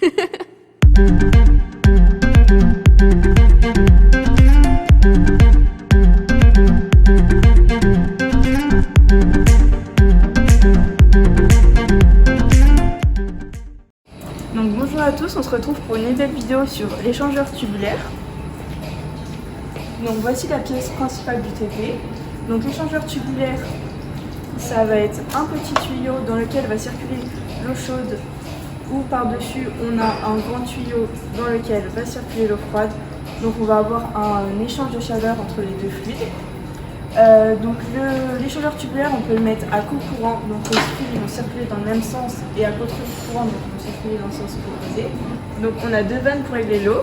Donc bonjour à tous, on se retrouve pour une nouvelle vidéo sur l'échangeur tubulaire. Donc voici la pièce principale du TP. Donc l'échangeur tubulaire, ça va être un petit tuyau dans lequel va circuler l'eau chaude, ou par-dessus on a un grand tuyau dans lequel va circuler l'eau froide. Donc on va avoir un échange de chaleur entre les deux fluides. Donc l'échangeur tubulaire, on peut le mettre à co-courant, donc les fluides vont circuler dans le même sens, et à contre-courant, donc ils vont circuler dans le sens opposé. Donc on a deux vannes pour régler l'eau.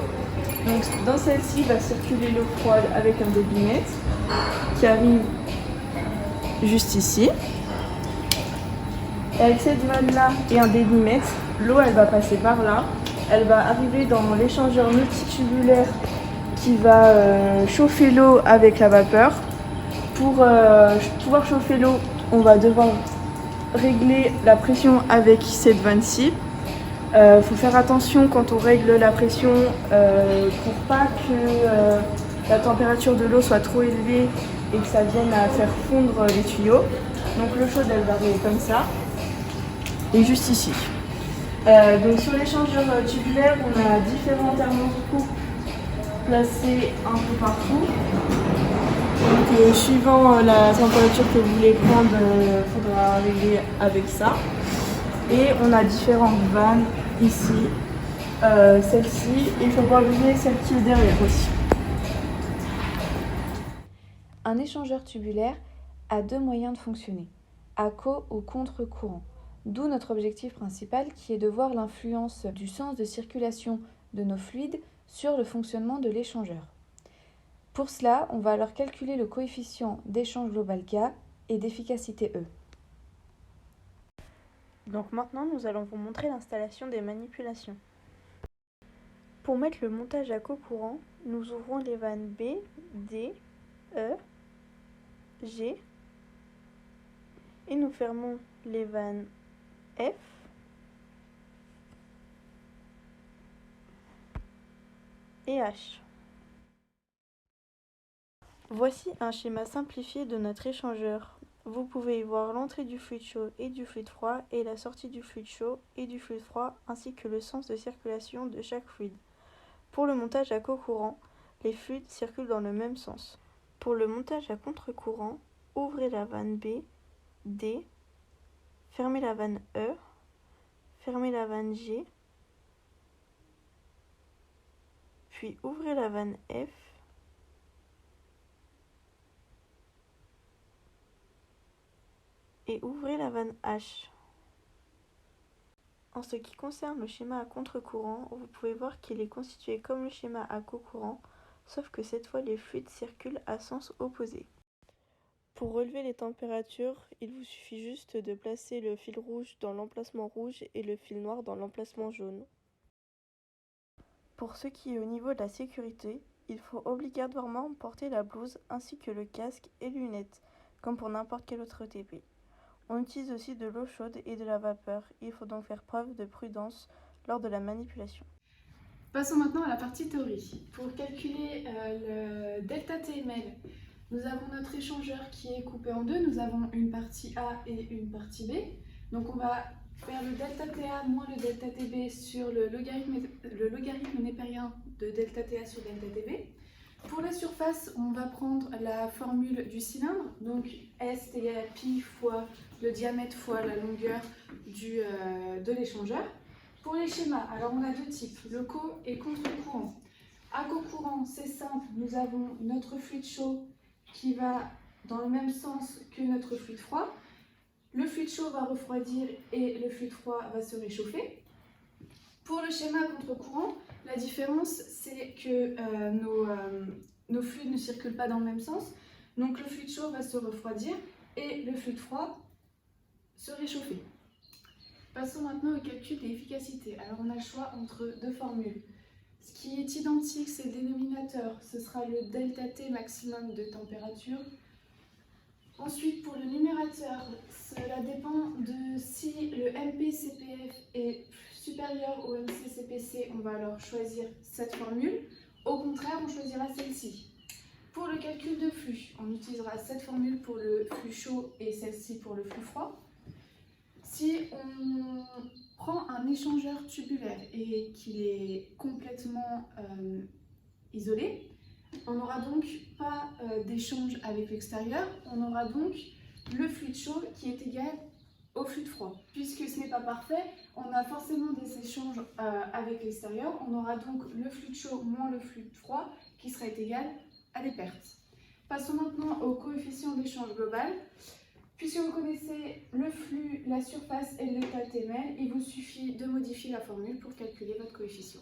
Donc dans celle-ci va circuler l'eau froide avec un débitmètre qui arrive juste ici. Et avec cette vanne-là et un débitmètre, l'eau elle va passer par là. Elle va arriver dans l'échangeur multitubulaire qui va chauffer l'eau avec la vapeur. Pour pouvoir chauffer l'eau, on va devoir régler la pression avec cette vanne-ci. Faut faire attention quand on règle la pression pour pas que la température de l'eau soit trop élevée et que ça vienne à faire fondre les tuyaux. Donc l'eau chaude elle va arriver comme ça et juste ici. Donc sur l'échangeur tubulaire, on a différents thermoscoupes placés un peu partout. Donc suivant la température que vous voulez prendre, il faudra régler avec ça. Et on a différentes vannes ici, celle-ci, et il faut pas oublier celle qui est derrière aussi. Un échangeur tubulaire a deux moyens de fonctionner, à co- ou contre-courant. D'où notre objectif principal qui est de voir l'influence du sens de circulation de nos fluides sur le fonctionnement de l'échangeur. Pour cela, on va alors calculer le coefficient d'échange global K et d'efficacité E. Donc maintenant, nous allons vous montrer l'installation des manipulations. Pour mettre le montage à co-courant, nous ouvrons les vannes B, D, E, G et nous fermons les vannes F et H. Voici un schéma simplifié de notre échangeur. Vous pouvez y voir l'entrée du fluide chaud et du fluide froid et la sortie du fluide chaud et du fluide froid ainsi que le sens de circulation de chaque fluide. Pour le montage à co-courant, les fluides circulent dans le même sens. Pour le montage à contre-courant, ouvrez la vanne B, D, fermez la vanne E, fermez la vanne G, puis ouvrez la vanne F et ouvrez la vanne H. En ce qui concerne le schéma à contre-courant, vous pouvez voir qu'il est constitué comme le schéma à co-courant, sauf que cette fois les fluides circulent à sens opposé. Pour relever les températures, il vous suffit juste de placer le fil rouge dans l'emplacement rouge et le fil noir dans l'emplacement jaune. Pour ce qui est au niveau de la sécurité, il faut obligatoirement porter la blouse ainsi que le casque et lunettes, comme pour n'importe quel autre TP. On utilise aussi de l'eau chaude et de la vapeur, il faut donc faire preuve de prudence lors de la manipulation. Passons maintenant à la partie théorie. Pour calculer le delta TML, nous avons notre échangeur qui est coupé en deux. Nous avons une partie A et une partie B. Donc on va faire le delta TA moins le delta TB sur le logarithme népérien de delta TA sur delta TB. Pour la surface, on va prendre la formule du cylindre, donc S est égal à pi fois le diamètre fois la longueur de l'échangeur. Pour les schémas, alors on a deux types, le co et contre-courant. À co-courant, c'est simple, nous avons notre fluide chaud qui va dans le même sens que notre fluide froid. Le fluide chaud va refroidir et le fluide froid va se réchauffer. Pour le schéma contre-courant, la différence c'est que nos fluides ne circulent pas dans le même sens. Donc le fluide chaud va se refroidir et le fluide froid se réchauffer. Passons maintenant au calcul de l'efficacité. Alors on a le choix entre deux formules. Ce qui est identique, c'est le dénominateur, ce sera le delta T maximum de température. Ensuite, pour le numérateur, cela dépend de si le MPCPF est supérieur au MCCPF PC, on va alors choisir cette formule. Au contraire, on choisira celle-ci. Pour le calcul de flux, on utilisera cette formule pour le flux chaud et celle-ci pour le flux froid. Si on prend un échangeur tubulaire et qu'il est complètement isolé, on n'aura donc pas d'échange avec l'extérieur, on aura donc le fluide chaud qui est égal au fluide froid. Puisque ce n'est pas parfait, on a forcément des échanges avec l'extérieur, on aura donc le fluide chaud moins le fluide froid qui sera égal à des pertes. Passons maintenant au coefficient d'échange global. Puisque vous connaissez le flux, la surface et le delta Tmel, il vous suffit de modifier la formule pour calculer votre coefficient.